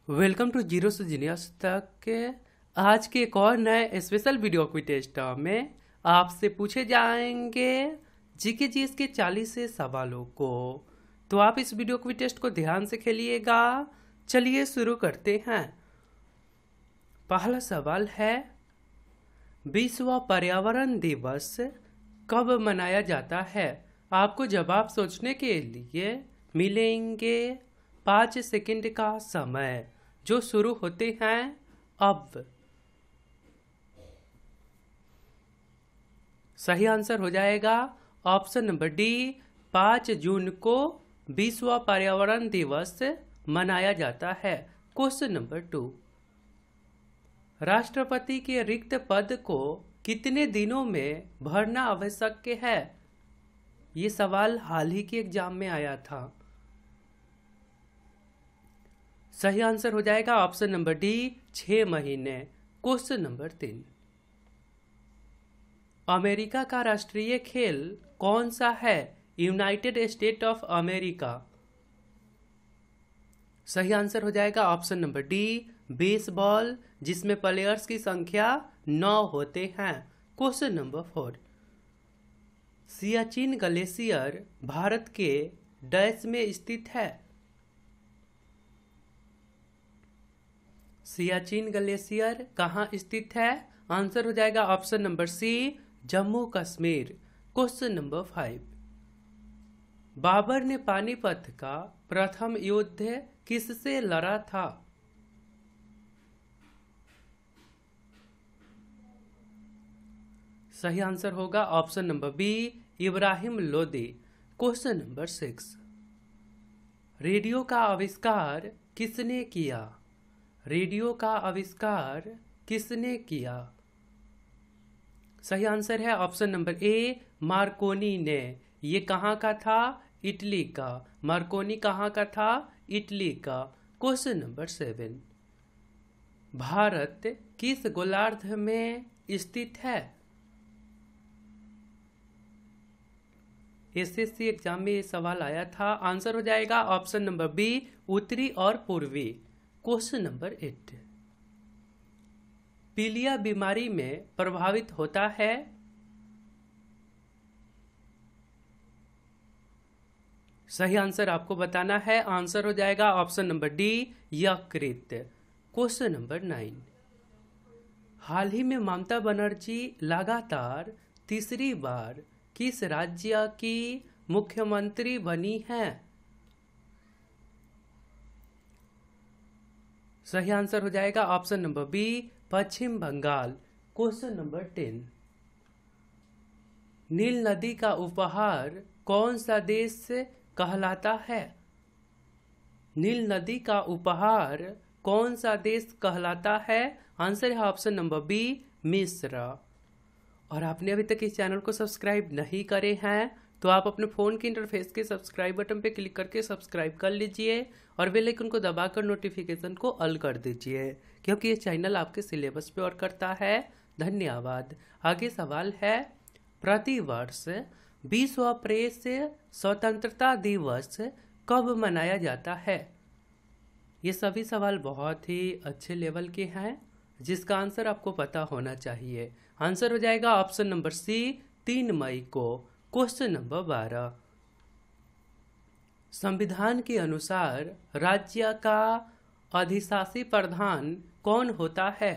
Welcome to zero से genius तक के आज के एक और नए स्पेशल वीडियो क्विज टेस्ट में आपसे पूछे जाएंगे जीके जीएस के 40 से सवालों को। तो आप इस वीडियो क्विज टेस्ट को ध्यान से खेलिएगा। चलिए शुरू करते हैं। पहला सवाल है, विश्व पर्यावरण दिवस कब मनाया जाता है? आपको जवाब सोचने के लिए मिलेंगे 5 सेकंड का समय जो शुरू होते हैं अब। सही आंसर हो जाएगा ऑप्शन नंबर डी, 5 जून को विश्व पर्यावरण दिवस मनाया जाता है। क्वेश्चन नंबर 2, राष्ट्रपति के रिक्त पद को कितने दिनों में भरना आवश्यक है? ये सवाल हाल ही के एग्जाम में आया था। सही आंसर हो जाएगा ऑप्शन नंबर डी, 6 महीने। क्वेश्चन नंबर 3, अमेरिका का राष्ट्रीय खेल कौन सा है? United state of America. सही आंसर हो जाएगा ऑप्शन नंबर डी, बेसबॉल, जिसमें प्लेयर्स की संख्या 9 होते हैं। Question number 4, Siachen glacier Bharat के डैश में स्थित है? सियाचिन ग्लेशियर कहाँ स्थित है? आंसर हो जाएगा option number C, Jammu Kashmir. Question number 5, Babar ने पानीपत का प्रथम युद्ध किससे लड़ा था? सही आंसर होगा option number B, Ibrahim Lodi. Question number 6, radio का आविष्कार किसने किया? रेडियो का आविष्कार किसने किया? सही आंसर है ऑप्शन नंबर ए, मार्कोनी ने। ये कहाँ का था? इटली का। मार्कोनी कहाँ का था? इटली का। क्वेश्चन नंबर 7, भारत किस गोलार्ध में स्थित है? एसएससी एग्जाम में ये सवाल आया था। आंसर हो जाएगा ऑप्शन नंबर बी, उत्तरी और पूर्वी। क्वेश्चन नंबर 8, पीलिया बीमारी में प्रभावित होता है? सही आंसर आपको बताना है। आंसर हो जाएगा ऑप्शन नंबर डी, यकृत। क्वेश्चन नंबर 9, हाल ही में ममता बनर्जी लगातार तीसरी बार किस राज्य की मुख्यमंत्री बनी हैं? सही आंसर हो जाएगा ऑप्शन नंबर बी, पश्चिम बंगाल। क्वेश्चन नंबर 10, नील नदी का उपहार कौन सा देश कहलाता है? नील नदी का उपहार कौन सा देश कहलाता है? आंसर है ऑप्शन नंबर बी, मिस्र। और आपने अभी तक इस चैनल को सब्सक्राइब नहीं करे हैं तो आप अपने फ़ोन के इंटरफेस के सब्सक्राइब बटन पे क्लिक करके सब्सक्राइब कर लीजिए और बेल आइकन को दबाकर नोटिफिकेशन को ऑल कर दीजिए, क्योंकि ये चैनल आपके सिलेबस पे और करता है। धन्यवाद। आगे सवाल है, प्रतिवर्ष विश्व प्रेस स्वतंत्रता दिवस कब मनाया जाता है? ये सभी सवाल बहुत ही अच्छे लेवल के हैं जिसका आंसर आपको पता होना चाहिए। आंसर हो जाएगा ऑप्शन नंबर सी, 3 मई को। क्वेश्चन नंबर 12, संविधान के अनुसार राज्य का अधिशासी प्रधान कौन होता है?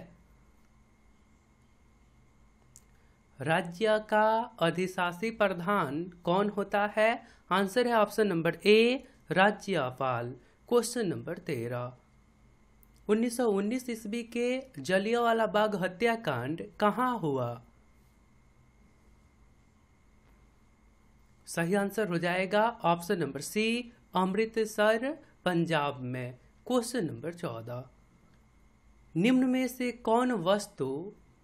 राज्य का अधिशासी प्रधान कौन होता है? आंसर है ऑप्शन नंबर ए, राज्यपाल। क्वेश्चन नंबर 13, 1919 ईस्वी के जलियांवाला बाग हत्याकांड कहाँ हुआ? सही आंसर हो जाएगा option number C, Amritsar, Punjab में। क्वेश्चन नंबर 14, निम्न में से कौन वस्तु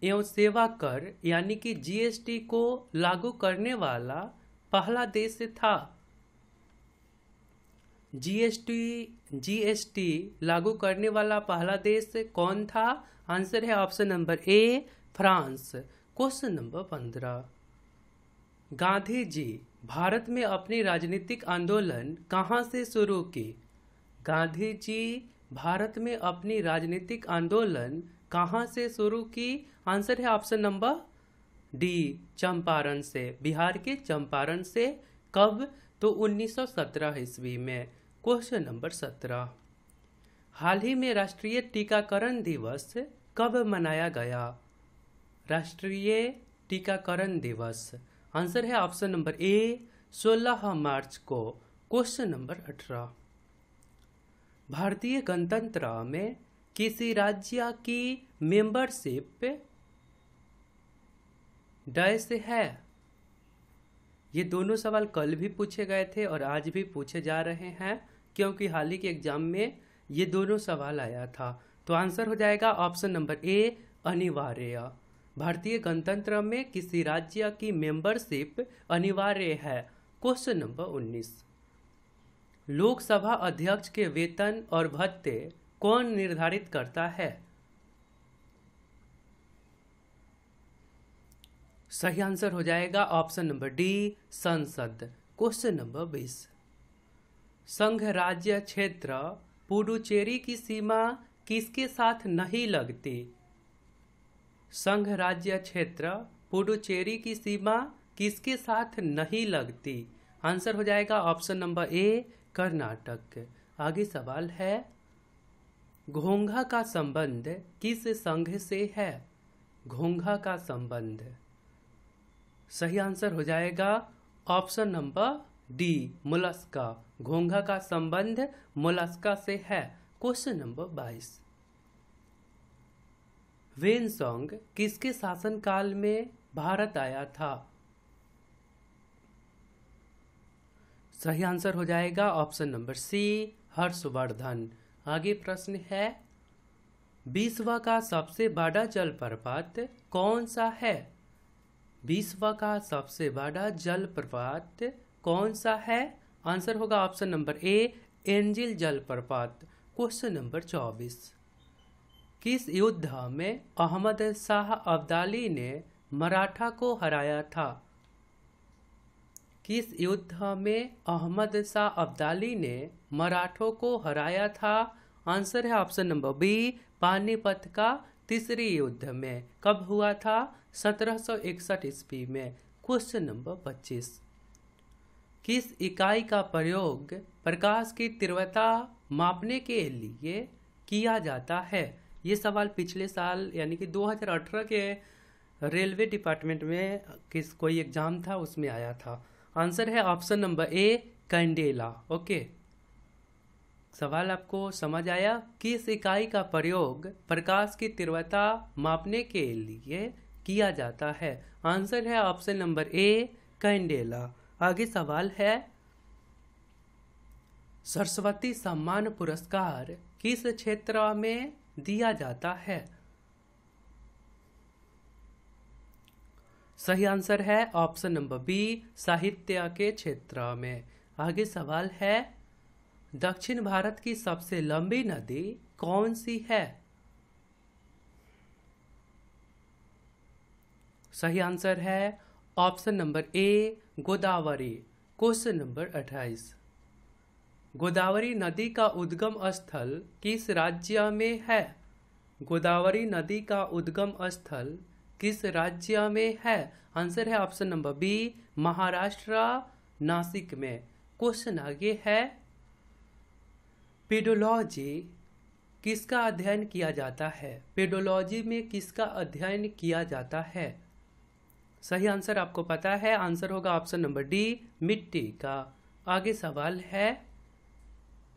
एवं सेवा कर यानी कि जीएसटी को लागू करने वाला पहला देश था? जीएसटी लागू करने वाला पहला देश कौन था? आंसर है option number A, France. Question number 15, Gandhi ji Bharat में अपनी राजनीतिक आंदोलन कहाँ से शुरू की? गांधी जी भारत में अपनी राजनीतिक आंदोलन कहाँ से शुरू की? आंसर है ऑप्शन नंबर डी, चंपारण से, बिहार के चंपारण से। कब? तो 1917 ईस्वी में। क्वेश्चन नंबर 17, हाल ही में राष्ट्रीय टीकाकरण दिवस कब मनाया गया? राष्ट्रीय टीकाकरण दिवस, आंसर है ऑप्शन नंबर ए, 16 मार्च को। क्वेश्चन नंबर 18, भारतीय गणतंत्र में किसी राज्य की मेंबरशिप डैश है? ये दोनों सवाल कल भी पूछे गए थे और आज भी पूछे जा रहे हैं, क्योंकि हाल ही के एग्जाम में ये दोनों सवाल आया था। तो आंसर हो जाएगा ऑप्शन नंबर ए, अनिवार्य। भारतीय गणतंत्र में किसी राज्य की मेंबरशिप अनिवार्य है। क्वेश्चन नंबर 19, लोकसभा अध्यक्ष के वेतन और भत्ते कौन निर्धारित करता है? सही आंसर हो जाएगा ऑप्शन नंबर डी, संसद। क्वेश्चन नंबर 20, संघ राज्य क्षेत्र पुडुचेरी की सीमा किसके साथ नहीं लगती? संघ राज्य क्षेत्र पुडुचेरी की सीमा किसके साथ नहीं लगती? आंसर हो जाएगा ऑप्शन नंबर ए, कर्नाटक। आगे सवाल है, घोंघा का संबंध किस संघ से है? घोंघा का संबंध, सही आंसर हो जाएगा ऑप्शन नंबर डी, मोलस्का। घोंघा का संबंध मोलस्का से है। क्वेश्चन नंबर 22, वेनसोंग किसके शासनकाल में भारत आया था? सही आंसर हो जाएगा ऑप्शन नंबर सी, हर्षवर्धन। आगे प्रश्न है, विश्व का सबसे बड़ा जलप्रपात कौन सा है? विश्व का सबसे बड़ा जलप्रपात कौन सा है? आंसर होगा ऑप्शन नंबर ए, एंजिल जलप्रपात। क्वेश्चन नंबर 24, किस युद्ध में अहमद शाह अब्दाली ने मराठा को हराया था? किस युद्ध में अहमद शाह अब्दाली ने मराठों को हराया था? आंसर है ऑप्शन नंबर बी, पानीपत का तीसरी युद्ध में। कब हुआ था? 1761 ईस्वी में। क्वेश्चन नंबर 25, किस इकाई का प्रयोग प्रकाश की तीव्रता मापने के लिए किया जाता है? ये सवाल पिछले साल यानी कि 2018 के रेलवे डिपार्टमेंट में कोई एग्जाम था, उसमें आया था। आंसर है ऑप्शन नंबर ए, कैंडेला। ओके, सवाल आपको समझ आया? किस इकाई का प्रयोग प्रकाश की तीव्रता मापने के लिए किया जाता है? आंसर है ऑप्शन नंबर ए, कैंडेला। आगे सवाल है, सरस्वती सम्मान पुरस्कार किस क्षेत्र में दिया जाता है? सही आंसर है ऑप्शन नंबर बी, साहित्य के क्षेत्र में। आगे सवाल है, दक्षिण भारत की सबसे लंबी नदी कौन सी है? सही आंसर है ऑप्शन नंबर ए, गोदावरी। क्वेश्चन नंबर 28, गोदावरी नदी का उद्गम स्थल किस राज्य में है? गोदावरी नदी का उद्गम स्थल किस राज्य में है? आंसर है option number B, Maharashtra, Nashik में। क्वेश्चन आगे है, पेडोलॉजी किसका अध्ययन किया जाता है? पेडोलॉजी में किसका अध्ययन किया जाता है? सही आंसर आपको पता है, आंसर होगा ऑप्शन नंबर डी, मिट्टी का। आगे सवाल है,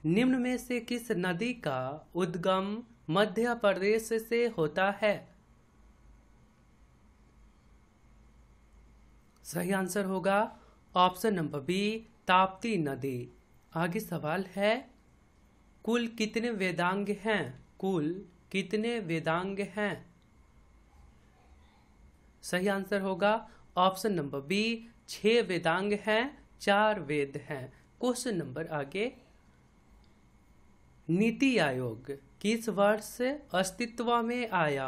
निम्न में से किस नदी का उद्गम मध्य प्रदेश से होता है? सही आंसर होगा ऑप्शन नंबर बी, ताप्ती नदी। आगे सवाल है, कुल कितने वेदांग हैं? कुल कितने वेदांग हैं? सही आंसर होगा ऑप्शन नंबर बी, 6 वेदांग हैं, 4 वेद हैं। क्वेश्चन नंबर आगे, नीति आयोग किस वर्ष अस्तित्व में आया?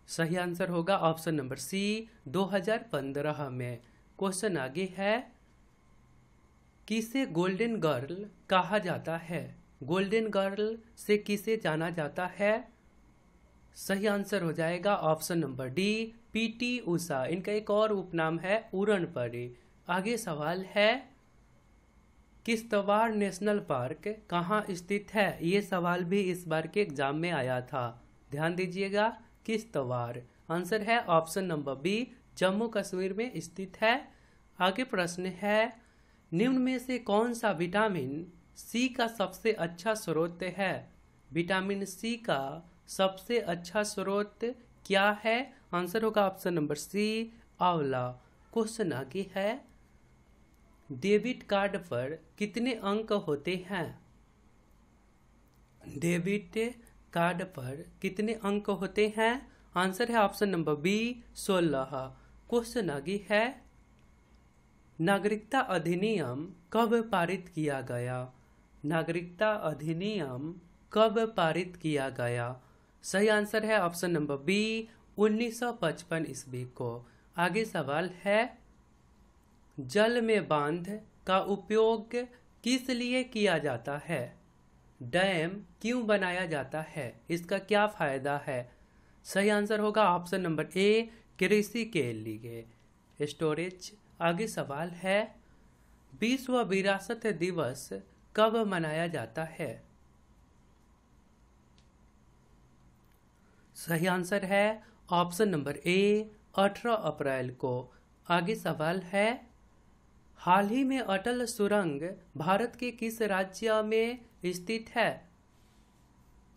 सही आंसर होगा ऑप्शन नंबर सी, 2015 में। क्वेश्चन आगे है, किसे गोल्डन गर्ल कहा जाता है? गोल्डन गर्ल से किसे जाना जाता है? सही आंसर हो जाएगा option number D, PT Usha. इनका एक और उपनाम है उड़न परी। आगे सवाल है, किश्तवाड़ नेशनल पार्क कहाँ स्थित है? ये सवाल भी इस बार के एग्जाम में आया था, ध्यान दीजिएगा। किश्तवाड़ आंसर है option number B, Jammu Kashmir में स्थित है। आगे प्रश्न है, निम्न में से कौन सा विटामिन सी का सबसे अच्छा स्रोत है? विटामिन सी का सबसे अच्छा स्रोत क्या है? आंसर होगा ऑप्शन नंबर सी, आंवला। क्वेश्चन आगे है, डेबिट कार्ड पर कितने अंक होते हैं? डेबिट कार्ड पर कितने अंक होते हैं? आंसर है ऑप्शन नंबर बी, 16। क्वेश्चन आगे है, नागरिकता अधिनियम कब पारित किया गया? नागरिकता अधिनियम कब पारित किया गया? सही आंसर है ऑप्शन नंबर बी, 1955 ईस्वी को। आगे सवाल है, जल में बांध का उपयोग किस लिए किया जाता है? डैम क्यों बनाया जाता है? इसका क्या फायदा है? सही आंसर होगा ऑप्शन नंबर ए, कृषि के लिए, स्टोरेज। आगे सवाल है, विश्व विरासत दिवस कब मनाया जाता है? सही आंसर है ऑप्शन नंबर ए, 18 अप्रैल को। आगे सवाल है, हाल ही में अटल सुरंग भारत के किस राज्य में स्थित है?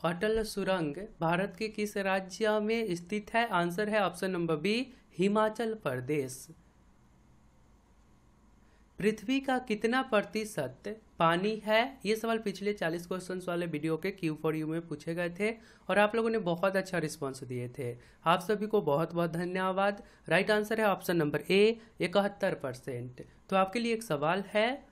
अटल सुरंग भारत के किस राज्य में स्थित है? आंसर है option number B, Himachal Pradesh. पृथ्वी का कितना प्रतिशत पानी है? ये सवाल पिछले 40 क्वेश्चंस वाले वीडियो के Q4U में पूछे गए थे और आप लोगों ने बहुत अच्छा रिस्पांस दिए थे। आप सभी को बहुत बहुत धन्यवाद। राइट आंसर है ऑप्शन नंबर ए, 71%। तो आपके लिए एक सवाल है,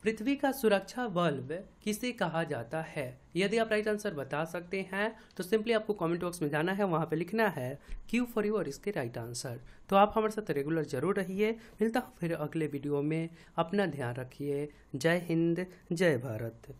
पृथ्वी का सुरक्षा बल्ब किसे कहा जाता है? यदि आप राइट आंसर बता सकते हैं तो सिंपली आपको कमेंट बॉक्स में जाना है, वहां पे लिखना है Q4U और इसके राइट आंसर। तो आप हमारे साथ रेगुलर जरूर रहिए। मिलता हूँ फिर अगले वीडियो में। अपना ध्यान रखिए। जय हिंद, जय भारत।